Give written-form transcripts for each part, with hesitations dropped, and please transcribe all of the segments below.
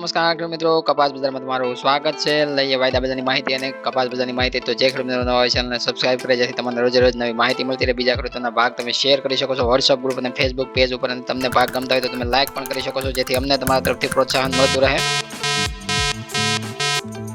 નમસ્કાર ખેડૂત મિત્રો, કપાસ બજારમાં તમારું સ્વાગત છે. લઈએ વાયદા બજારની માહિતી અને કપાસ બજારની માહિતી. તો જે ખેડૂત મિત્રો નવા હોય ચેનલને સબસ્ક્રાઇબ કરે જેથી તમને રોજ નવી માહિતી મળતી રહે. બીજા ખેડૂતોના ભાગ તમે શેર કરી શકો છો વોટ્સઅપ ગ્રુપ અને ફેસબુક પેજ ઉપર, અને તમને ભાગ ગમતા હોય તો તમે લાઈક પણ કરી શકો છો જેથી અમને તમારા તરફથી પ્રોત્સાહન મળતું રહે.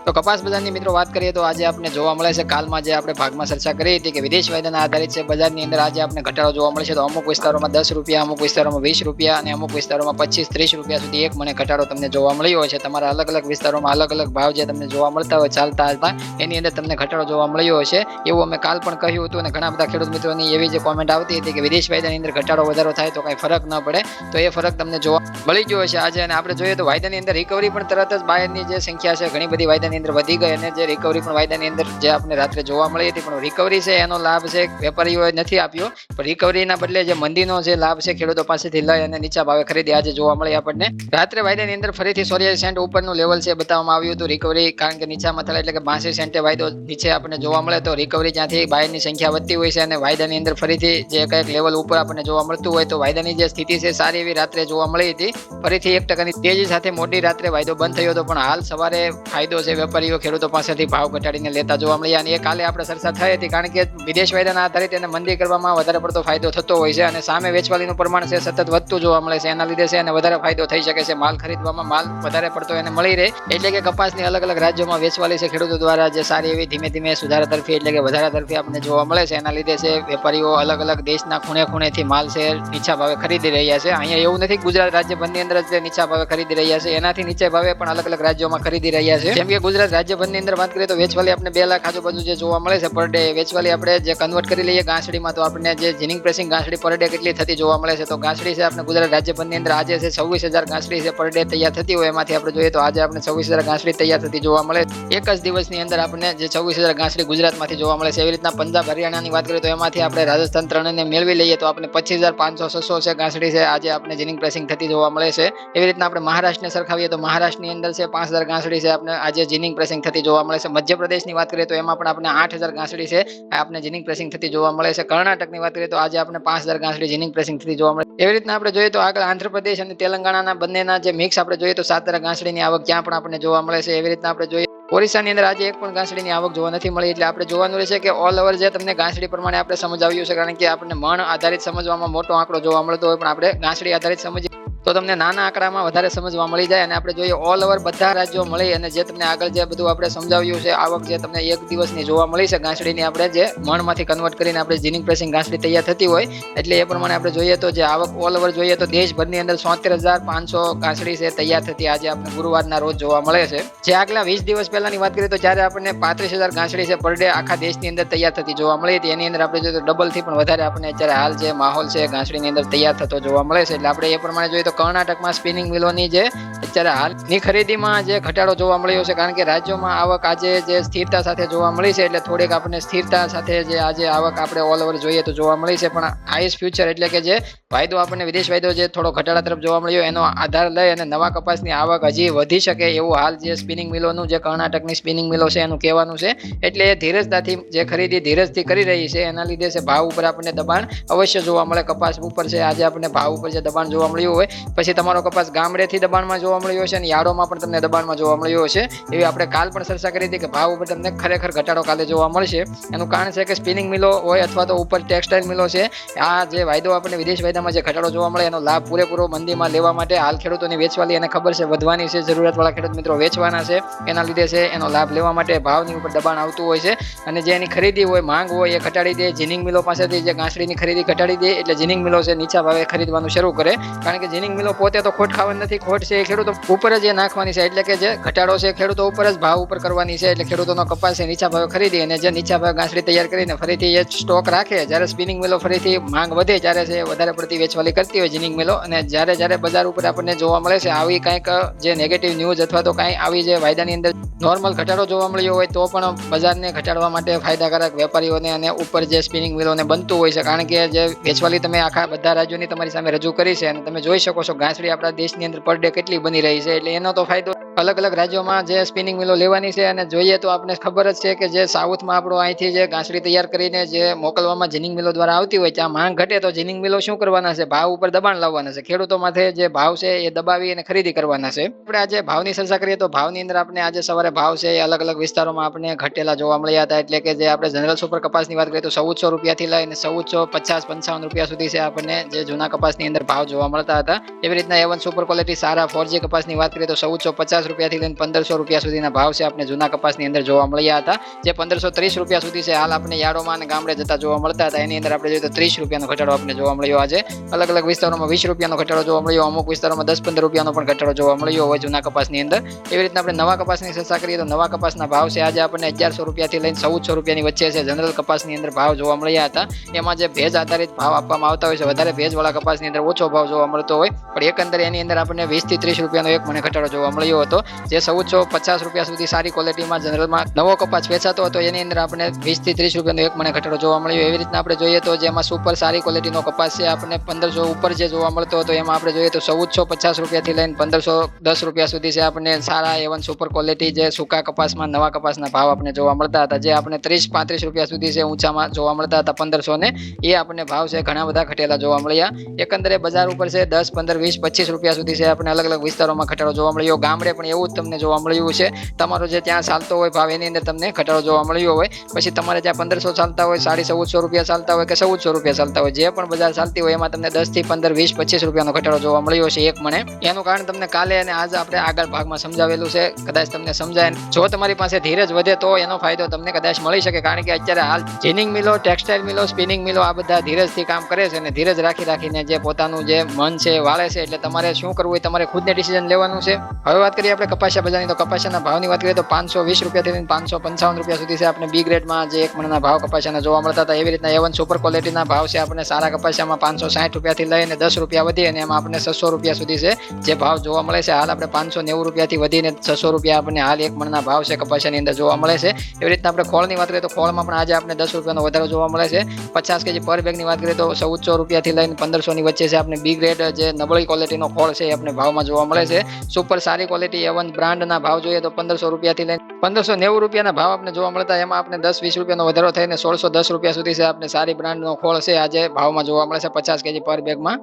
તો કપાસ બજારની મિત્રો વાત કરીએ તો આજે આપણે જોવા મળે છે, કાલમાં જે આપણે ભાગમાં ચર્ચા કરી હતી કે વિદેશ વાયદાના આધારિત છે બજારની અંદર આજે આપણે ઘટાડો જોવા મળે છે. તો અમુક વિસ્તારોમાં 10 રૂપિયા, અમુક વિસ્તારોમાં 20 રૂપિયા અને અમુક વિસ્તારોમાં 25-30 રૂપિયા સુધી એક મને ઘટાડો તમને જોવા મળ્યો છે. તમારા અલગ અલગ વિસ્તારોમાં અલગ અલગ ભાવ જે તમને જોવા મળતા હોય ચાલતા હતા એની અંદર તમને ઘટાડો જોવા મળ્યો છે. એવું અમે કાલ પણ કહ્યું હતું અને ઘણા બધા ખેડૂત મિત્રોની એવી જે કોમેન્ટ આવતી હતી કે વિદેશ વાયદાની અંદર ઘટાડો વધારો થાય તો કઈ ફરક ન પડે, તો એ ફરક તમને જોવા મળી ગયો છે આજે. અને આપણે જોઈએ તો વાયદાની અંદર રિકવરી પણ તરત જ બાયરની જે સંખ્યા છે ઘણી બધી વાયદાની અંદર વધી ગઈ, અને જે રિકવરી પણ વાયદાની અંદર જે આપણે રાત્રે જોવા મળી હતી, પણ રિકવરી છે એનો લાભ છે વેપારીઓએ નથી આપ્યો, પણ રિકવરીના બદલે જે મંદીનો જે લાભ છે ખેડૂતો પાસેથી લઈ અને નીચા ભાવે ખરીદી આજે જોવા મળી આપણને. રાત્રે વાયદાની અંદર ફરીથી 84 સેન્ટ ઉપરનું લેવલ છે બતાવવામાં આવ્યું હતું રિકવરી, કારણ કે નીચા મથાળા એટલે કે 82 સેન્ટે વાયદો નીચે આપણને જોવા મળે તો રિકવરી જ્યાંથી બાયરની સંખ્યા વધતી હોય છે અને વાયદાની અંદર ફરીથી જે કંઈક લેવલ ઉપર આપણને જોવા મળતું હોય તો વાયદાની જે સ્થિતિ છે સારી એવી રાત્રે જોવા મળી હતી. ફરીથી 1% તેજી સાથે મોટી રાત્રે વાયદો બંધ થયો હતો, પણ હાલ સવારે ફાયદો છે વેપારીઓ ખેડૂતો પાસેથી ભાવ ઘટાડીને લેતા જોવા મળ્યા. અને એ કાલે આપણે ચર્ચા થઈ હતી, કારણ કે વિદેશ વાયદાના આધારિત એને મંદી કરવામાં વધારે પડતો ફાયદો થતો હોય છે અને સામે વેચવાલીનું પ્રમાણ છે સતત વધતું જોવા મળે છે. એના લીધે છે એને વધારે ફાયદો થઈ શકે છે, માલ ખરીદવામાં માલ વધારે પડતો એને મળી રહે. એટલે કે કપાસની અલગ અલગ રાજ્યોમાં વેચવાલી છે ખેડૂતો દ્વારા જે સારી એવી ધીમે ધીમે સુધારા તરફી એટલે કે વધારા તરફી આપણને જોવા મળે છે. એના લીધે છે વેપારીઓ અલગ અલગ દેશના ખૂણે ખૂણેથી માલ છે નીચા ભાવે ખરીદી રહ્યા છે. અહીંયા એવું નથી ગુજરાત રાજ્યભરની અંદર જ નીચા ભાવે ખરીદી રહ્યા છે, એનાથી નીચે ભાવે પણ અલગ અલગ રાજ્યોમાં ખરીદી રહ્યા છે. જેમ કે ગુજરાત રાજ્યભરની અંદર વાત કરીએ તો વેચવાલી આપણે 2 લાખ આજુબાજુ જે જોવા મળે છે પર ડે વેચવાલી, આપણે જે કન્વર્ટ કરી લઈએ ગાંસડીમાં તો આપણને જે જીનિંગ પ્રેસિંગ ગાંસડી પર ડે કેટલી થતી જોવા મળે છે. તો ગાંસડી છે આપણે ગુજરાત રાજ્યભરની અંદર આજે છે 26,000 ગાંસડી છે પર ડે તૈયાર થતી હોય, એમાંથી આપણે જોઈએ તો આજે આપણે 26,000 ગાંસડી તૈયાર થતી જોવા મળે. એક જ દિવસની અંદર આપણને જે 26,000 ગાંસડી ગુજરાતમાંથી જોવા મળે છે. એવી રીતના પંજાબ હરિયાણાની વાત કરીએ તો એમાંથી આપણે રાજસ્થાન 3ને મેળવી લઈએ તો આપણે 25,500-600 છે ગાંસડી છે આજે આપણે જીનિંગ પ્રેસિંગ થતી જોવા મળે છે. એવી રીતના આપણે મહારાષ્ટ્રને સરખાવીએ તો મહારાષ્ટ્રની અંદર છે 5,000 ગાંસડી છે આપણે આજે જીનિંગ પ્રેસિંગ થતી જોવા મળે છે. મધ્યપ્રદેશની વાત કરીએ તો એમાં પણ આપણે 8,000 ગાંસડી છે આપણે જીનિંગ પ્રેસિંગ થતી જોવા મળે છે. કર્ણાટકની વાત કરીએ તો આજે આપણે 5,000 ગાંસડી જીનિંગ પ્રેસિંગ થતી જોવા મળે. એવી રીતના આપણે જોઈએ તો આગળ આંધ્રપ્રદેશ અને તેલંગાણાના બંનેના જે મિક્સ આપણે જોઈએ તો 7,000 ગાંસડીની આવક ત્યાં પણ આપણને જોવા મળે છે. એવી રીતના આપણે જોઈએ ઓરિસ્સાની અંદર આજે એક પણ ગાંસડીની આવક જોવા નથી મળી. એટલે આપણે જોવાનું રહેશે કે ઓલ ઓવર જે તમને ગાંસડી પ્રમાણે આપણે સમજાવ્યું છે, કારણ કે આપણને મણ આધારિત સમજવામાં મોટો આંકડો જોવા મળતો હોય, પણ આપણે ગાંસડી આધારિત સમજીએ તો તમને નાના આંકડામાં વધારે સમજવા મળી જાય. અને આપણે જોઈએ ઓલ ઓવર બધા રાજ્યો મળી અને જે તમને આગળ જે બધું આપણે સમજાવ્યું છે આવક જે તમને એક દિવસની જોવા મળી છે ગાંસડીની, આપણે જે મણમાંથી કન્વર્ટ કરીને આપણે જીનિંગ પ્રેસિંગ ગાંસડી તૈયાર થતી હોય એટલે એ પ્રમાણે આપણે જોઈએ તો જે આવક ઓલ ઓવર જોઈએ તો દેશભરની અંદર 73,500 ગાંસડી છે તૈયાર થતી આજે આપણે ગુરુવારના રોજ જોવા મળે છે. જે આગલા 20 દિવસ પહેલાની વાત કરીએ તો જ્યારે આપણને 35,000 ગાંસડી છે પર ડે આખા દેશની અંદર તૈયાર થતી જોવા મળી હતી, એની અંદર આપણે જોઈએ તો ડબલ થી પણ વધારે આપણને અત્યારે હાલ જે માહોલ છે ગાંસડીની અંદર તૈયાર થતો જોવા મળે છે. એટલે આપણે એ પ્રમાણે જોઈએ તો કર્ણાટકમાં સ્પિનિંગ મિલોની જે અત્યારે હાલની ખરીદીમાં જે ઘટાડો જોવા મળ્યો છે, કારણ કે રાજ્યોમાં આવક આજે જે સ્થિરતા સાથે જોવા મળી છે એટલે થોડીક આપણને સ્થિરતા સાથે જે આજે આવક આપણે ઓલ ઓવર જોઈએ તો જોવા મળી છે. પણ આઈસ ફ્યુચર એટલે કે જે વાયદો આપણને વિદેશ વાયદો જે થોડો ઘટાડા તરફ જોવા મળ્યો એનો આધાર લઈ અને નવા કપાસની આવક હજી વધી શકે એવું હાલ જે સ્પિનિંગ મિલોનું જે કર્ણાટકની સ્પિનિંગ મિલો છે એનું કહેવાનું છે. એટલે એ ધીરજતાથી જે ખરીદી ધીરજથી કરી રહી છે એના લીધે છે ભાવ ઉપર આપણને દબાણ અવશ્ય જોવા મળે. કપાસ ઉપર છે આજે આપણને ભાવ ઉપર જે દબાણ જોવા મળ્યું હોય, પછી તમારો કપાસ ગામડેથી દબાણમાં જોવા મળ્યો છે અને યાર્ડોમાં પણ તમને દબાણમાં જોવા મળ્યો છે. એવી આપણે કાલ પણ ચર્ચા કરી હતી કે ભાવ ઉપર તમને ખરેખર ઘટાડો કાલે જોવા મળશે. એનું કારણ છે કે સ્પિનિંગ મિલો હોય અથવા તો ઉપર ટેક્સટાઇલ મિલો છે, આ જે વાયદો આપણને વિદેશ વાયદામાં જે ઘટાડો જોવા મળે એનો લાભ પૂરેપૂરો મંદીમાં લેવા માટે હાલ ખેડૂતોની વેચવાલી એને ખબર છે વધવાની છે, જરૂરિયાતવાળા ખેડૂત મિત્રો વેચવાના છે, એના લીધે છે એનો લાભ લેવા માટે ભાવની ઉપર દબાણ આવતું હોય છે. અને જે એની ખરીદી હોય માંગ હોય એ ઘટાડી દે, જીનિંગ મિલો પાસેથી જે ગાંસડીની ખરીદી ઘટાડી દે એટલે જીનિંગ મિલો છે નીચા ભાવે ખરીદવાનું શરૂ કરે, કારણ કે જીનિંગ મિલો પોતે તો ખોટ ખાવાની નથી, ખોટ છે એ ખેડૂતો ઉપર જ એ નાખવાની છે. એટલે કે જે ઘટાડો છે ખેડૂતો ઉપર જ ભાવ ઉપર કરવાની છે. એટલે ખેડૂતોનો કપાસ છે નીચા ભાવે ખરીદી અને જે નીચા ભાવે ગાંસડી તૈયાર કરીને ફરીથી એ સ્ટોક રાખે, જ્યારે સ્પિનિંગ મિલો ફરીથી માંગ વધે ત્યારે છે વધારે પડતી વેચવાલી કરતી હોય જીનિંગ મિલો. અને જ્યારે બજાર ઉપર આપણને જોવા મળે છે આવી કંઈક જે નેગેટિવ ન્યૂઝ અથવા તો કાંઈ આવી જે વાયદાની અંદર નોર્મલ ઘટાડો જોવા મળ્યો હોય તો પણ બજારને ઘટાડવા માટે ફાયદાકારક વેપારીઓને અને ઉપર જે સ્પિનિંગ મિલોને બનતું હોય છે, કારણ કે જે વેચવાલી તમે આખા બધા રાજ્યોની તમારી સામે રજૂ કરી છે અને તમે જોઈ શકો છો ગાંસડી આપણા દેશની અંદર પર ડે કેટલી બની રહી છે. એટલે એનો તો ફાયદો અલગ અલગ રાજ્યોમાં જે સ્પિનિંગ મિલો લેવાની છે અને જોઈએ તો આપણે ખબર જ છે કે જે સાઉથમાં આપણો અહીંથી જે ઘાસડી તૈયાર કરીને જે મોકલવામાં જીનિંગ મિલો દ્વારા આવતી હોય ત્યાં માંગ ઘટે તો જીનિંગ મિલો શું કરવાના છે, ભાવ ઉપર દબાણ લાવવાના છે, ખેડૂતો માથે જે ભાવ છે એ દબાવી અને ખરીદી કરવાના છે. આપણે આજે ભાવની ચર્ચા કરીએ તો ભાવની અંદર આપણે આજે સવારે ભાવ છે એ અલગ અલગ વિસ્તારોમાં આપણે ઘટેલા જોવા મળ્યા હતા. એટલે કે જે આપણે જનરલ સુપર કપાસની વાત કરીએ તો 1400 રૂપિયાથી લઈને 1450-55 રૂપિયા સુધી છે આપણને જે જૂના કપાસની અંદર ભાવ જોવા મળતા હતા. એવી રીતના A1 સુપર ક્વોલિટી સારા 4G કપાસની વાત કરીએ તો 1450 રૂપિયાથી લઈને 1500 રૂપિયા સુધીના ભાવ છે આપણે જૂના કપાસની અંદર જોવા મળ્યા હતા. જે 1530 રૂપિયા સુધી છે હાલ આપણે યાર્ડોમાં અને ગામડે જતા જોવા મળતા હતા. એની અંદર આપણે જોઈએ તો 30 રૂપિયાનો ઘટાડો આપણે જોવા મળ્યો. આજે અલગ અલગ વિસ્તારોમાં 20 રૂપિયાનો ઘટાડો જોવા મળ્યો, અમુક વિસ્તારોમાં 10-15 રૂપિયાનો પણ ઘટાડો જોવા મળ્યો હોય જૂના કપાસની અંદર. એવી રીતના આપણે નવા કપાસની ચર્ચા કરીએ તો નવા કપાસના ભાવ છે આજે આપણને 1100 રૂપિયાથી લઈને 1400 રૂપિયાની વચ્ચે છે જનરલ કપાસની અંદર ભાવ જોવા મળ્યા હતા. એમાં જે ભેજ આધારિત ભાવ આપવામાં આવતા હોય છે, વધારે ભેજવાળા કપાસની અંદર ઓછો ભાવ જોવા મળતો હોય, પણ એકંદરે એની અંદર આપણને 20 થી 30 રૂપિયાનો એક મણે ઘટાડો જોવા મળ્યો હતો. જે 1450 રૂપિયા સુધી સારી ક્વોલિટીમાં જનરલમાં નવો કપાસ વેચાતો હતો એની અંદર આપણે 20 થી 30 રૂપિયાનો એક મણે ઘટાડો જોવા મળ્યો. એવી રીતના આપણે જોઈએ તો જેમાં સુપર સારી ક્વોલિટીનો કપાસ છે આપણને 1500 ઉપર જે જોવા મળતો હતો એમાં આપણે જોઈએ તો 1450 રૂપિયાથી લઈને 1510 રૂપિયા સુધી છે આપણને સારા A1 સુપર ક્વોલિટી જે સૂકા કપાસમાં નવા કપાસના ભાવ આપણે જોવા મળતા હતા. જે આપણે 30-35 રૂપિયા સુધી છે ઊંચામાં જોવા મળતા હતા 1500 ને એ આપણને ભાવ છે ઘણા બધા ઘટેલા જોવા મળ્યા. એકંદરે બજાર ઉપર છે 10, 15, 20, 25 રૂપિયા સુધી છે આપણે અલગ અલગ વિસ્તારોમાં ઘટાડો જોવા મળ્યો. ગામડે પણ એવું જ તમને જોવા મળ્યું છે. તમારો જે ત્યાં ચાલતો હોય ભાવ એની અંદર તમને ઘટાડો જોવા મળ્યો હોય. પછી તમારે ત્યાં 1500 ચાલતા હોય, 1450 રૂપિયા ચાલતા હોય કે 1400 રૂપિયા ચાલતા હોય, જે પણ બજાર ચાલતી હોય એમાં તમને 10 થી 15, 20, 25 રૂપિયાનો ઘટાડો જોવા મળ્યો છે એક મણે. એનું કારણ તમને કાલે અને આજ આપણે આગળ ભાગમાં સમજાવેલું છે. કદાચ તમને સમજાય, જો તમારી પાસે ધીરજ વધે તો એનો ફાયદો તમને કદાચ મળી શકે. કારણ કે અત્યારે હાલ જીનિંગ મિલો, ટેક્સટાઇલ મિલો, સ્પિનિંગ મિલો આ બધા ધીરજથી કામ કરે છે અને ધીરજ રાખીને જે પોતાનું જે મન છે વાળે છે. એટલે તમારે શું કરવું એ તમારે ખુદને ડિસિઝન લેવાનું છે. હવે વાત કરીએ આપણે કપાસિયા બજારની તો કપાસિયાના ભાવની વાત કરીએ તો 520 રૂપિયાથી લઈને 555 રૂપિયા સુધી છે આપણે બી ગ્રેડમાં જે એક મણના ભાવ કપાસિયાના જોવા મળતા હતા. એવી રીતના A1 સુપર ક્વોલિટીના ભાવ છે આપણે સારા કપાસિયામાં 560 રૂપિયાથી લઈને 10 રૂપિયા વધી અને એમાં આપણે 600 રૂપિયા સુધી છે જે ભાવ જોવા મળે છે. હાલ આપણે 590 રૂપિયાથી વધીને 600 રૂપિયા આપણને હાલ એક મણના ભાવ છે કપાસિયાની અંદર જોવા મળે છે. એવી રીતના આપણે ખોળની વાત કરીએ તો ખોળમાં પણ આજે આપણે 10 રૂપિયાનો વધારો જોવા મળે છે. 50 kg પર બેગની વાત કરીએ તો 1400 રૂપિયાથી લઈને 1500 ની વચ્ચે છે આપણે બી ગ્રેડ જે નબળી ક્વોલિટીનો ખોળ છે એ આપણે ભાવમાં જોવા મળે છે. સુપર સારી ક્વોલિટી A1 બ્રાન્ડના ભાવ જોઈએ તો 1500 રૂપિયાથી લઈને 1590 રૂપિયાના ભાવ આપણે જોવા મળતા. એમાં આપણે 10-20 રૂપિયાનો વધારો થઈને 1610 રૂપિયા સુધી છે આપણે સારી બ્રાન્ડનો ખોળ છે આજે ભાવમાં જોવા મળે છે 50 kg પર બેગમાં.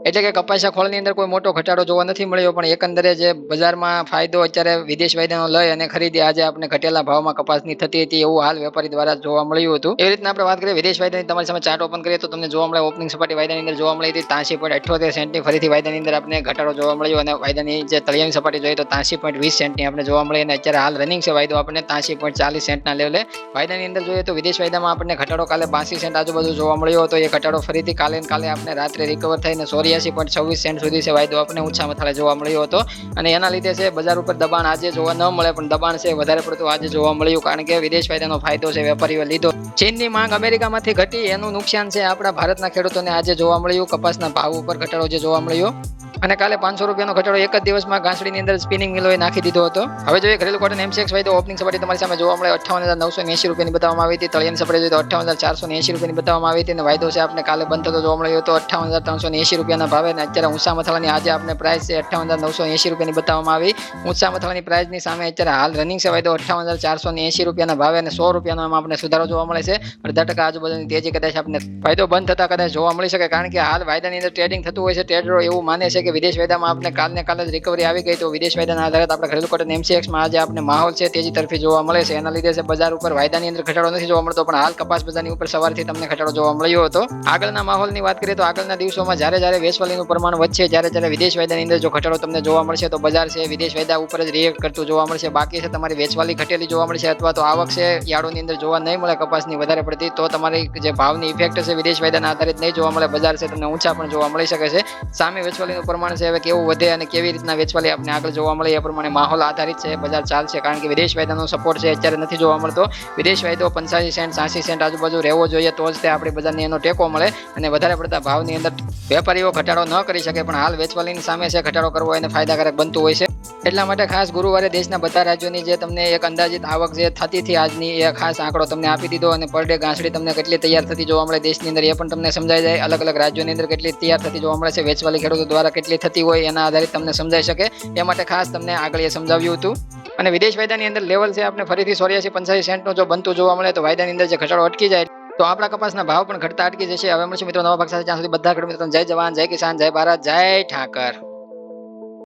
એટલે કે કપાસિયા ખોળની અંદર કોઈ મોટો ઘટાડો જોવા નથી મળ્યો, પણ એકંદરે જે બજારમાં ફાયદો અત્યારે વિદેશ વાયદાનો લઈ અને ખરીદી આજે આપણે ઘટેલા ભાવમાં કપાસની થતી હતી એવું હાલ વેપારી દ્વારા જોવા મળ્યું હતું. એવી રીતના આપણે વાત કરીએ વિદેશ વાયદાની, તમારી સામે ચાર્ટ ઓપન કરીએ તો તમને જોવા મળે ઓપનિંગ સપાટી વાયદાની અંદર જોવા મળી હતી 83.78 સેન્ટની. ફરીથી વાયદાની અંદર આપણે ઘટાડો જોવા મળ્યો અને વાયદાની જે તળિયાની સપાટી જોઈએ તો 83.20 સેન્ટની આપણે જોવા મળી અને અત્યારે હાલ રનિંગ છે વાયદો આપણને 83.40 સેન્ટના લેવલે. વાયદાની અંદર જોઈએ તો વિદેશ વાયદામાં આપણને ઘટાડો કાલે 82 સેન્ટ આજુબાજુ જોવા મળ્યો હતો. એ ઘટાડો ફરીથી કાલે આપણે રાત્રે રિકવર થઈને 84.26 સેન્ટ સુધી છે વાયદો આપણે ઊંચા મથાળે જોવા મળ્યો હતો. અને એના લીધે છે બજાર ઉપર દબાણ આજે જોવા ન મળે, પણ દબાણ છે વધારે પડતું આજે જોવા મળ્યું. કારણ કે વિદેશ વાયદાનો ફાયદો છે વેપારીઓ લીધો. ચીનની માંગ અમેરિકામાંથી ઘટી એનું નુકસાન છે આપણા ભારતના ખેડૂતોને આજે જોવા મળ્યું. કપાસના ભાવ ઉપર ઘટાડો જે જોવા મળ્યો અને કાલે 500 રૂપિયાનો ઘટાડો એક જ દિવસમાં ઘાસડીની અંદર સ્પિનિંગ મિલોએ નાખી દીધો હતો. હવે જોઈએ ઘરેલું કોટન MCX વાયદો ઓપનિંગ સપાટી તમારી સામે જોવા મળે 58,980 રૂપિયાની બતાવવામાં આવી હતી. તળિયાની સપાટી જોઈએ તો 58,480 રૂપિયાની બતાવવામાં આવી હતી અને વાયદો છે આપણે કાલે બંધ થતો જોવા મળ્યો હતો 58,380 રૂપિયાના ભાવે. અને અત્યારે ઊંચા મથાળાની આજે આપણે પ્રાઇસ છે 58,980 રૂપિયાની બતાવવામાં આવી. ઊંચા મથાળાની પ્રાઇસની સામે અત્યારે હાલ રનિંગ છે વાયદો 58,480 રૂપિયાના ભાવે અને 100 રૂપિયાનો એમાં આપણે સુધારો જોવા મળે છે. 0.5% આજુબાજુની તેજી કદાચ આપણે વાયદો બંધ થતા કદાચ જોવા મળી શકે. કારણ કે હાલ વાયદાની અંદર ટ્રેડિંગ થતું હોય છે. ટ્રેડરો એવું માને છે કે વિદેશ વાયદામાં આપણે કાલે જ રિકવરી આવી ગઈ તો વિદેશ વાયદાના આધારે આપણે ઘરેલું કોટન MCXમાં આજે આપણે માહોલ છે તેજી તરફી જોવા મળે છે. એના લીધે છે બજાર ઉપર વાયદાની અંદર ઘટાડો નથી જોવા મળતો, પણ હાલ કપાસ બજારની ઉપર સવારથી તમને ઘટાડો જોવા મળ્યો હતો. આગળના માહોલની વાત કરીએ તો આગળના દિવસોમાં જ્યારે વેચવાલીનું પ્રમાણ વધશે, જ્યારે વિદેશ વાયદાની અંદર જો ઘટાડો તમને જોવા મળશે તો બજાર છે વિદેશ વાયદા ઉપર જ રિએક્ટ કરતું જોવા મળશે. બાકી છે તમારી વેચવાલી ઘટેલી જોવા મળશે અથવા તો આવક છે યાર્ડોની અંદર જોવા નહીં મળે કપાસની વધારે પડતી, તો તમારી જે ભાવની ઇફેક્ટ છે વિદેશ વાયદાના આધારિત નહીં જોવા મળે. બજાર છે તમને ઊંચા પણ જોવા મળી શકે છે. સામે વેચવાલીનું પ્રમાણ છે હવે કેવું વધે અને કેવી રીતના વેચવાલી આપણે આગળ જોવા મળે એ પ્રમાણે માહોલ આધારિત છે બજાર ચાલશે. કારણ કે વિદેશ વાયદાનો સપોર્ટ છે અત્યારે નથી જોવા મળતો. વિદેશ વાયદો 85 સેન્ટ 86 સેન્ટ આજુબાજુ રહેવો જોઈએ તો જ તે આપણી બજારને એનો ટેકો મળે અને વધારે પડતા ભાવની અંદર વેપારીઓ ઘટાડો ન કરી શકે. પણ હાલ વેચવાલીની સામે છે ઘટાડો કરવો એને ફાયદાકારક બનતું હોય છે. એટલા માટે ખાસ ગુરુવારે દેશના બધા રાજ્યોની જે તમને એક અંદાજિત આવક જે થતી હતી આજની એ ખાસ આંકડો તમને આપી દીધો અને પર ડે ઘાસડી તમને કેટલી તૈયાર થતી જોવા મળે દેશની અંદર એ પણ તમને સમજાઈ જાય. અલગ અલગ રાજ્યોની અંદર કેટલી તૈયાર થતી જોવા મળે છે, વેચવાલી ખેડૂતો દ્વારા કેટલી કેટલી થતી હોય એના આધારિત તમને સમજાઈ શકે એ માટે ખાસ તમને આગળ એ સમજાવ્યું હતું. અને વિદેશ વાયદાની અંદર લેવલ છે આપણે ફરીથી 84-85 સેન્ટનું જો બનતું જોવા મળે તો વાયદાની અંદર જે ઘટાડો અટકી જાય તો આપણા કપાસના ભાવ પણ ઘટતા અટકી જશે. હવે મળશે મિત્રો નવા ભાગ સાથે. ત્યાં સુધી બધા ખેડૂત મિત્રો જય જવાન, જય કિસાન, જય ભારત, જય ઠાકર.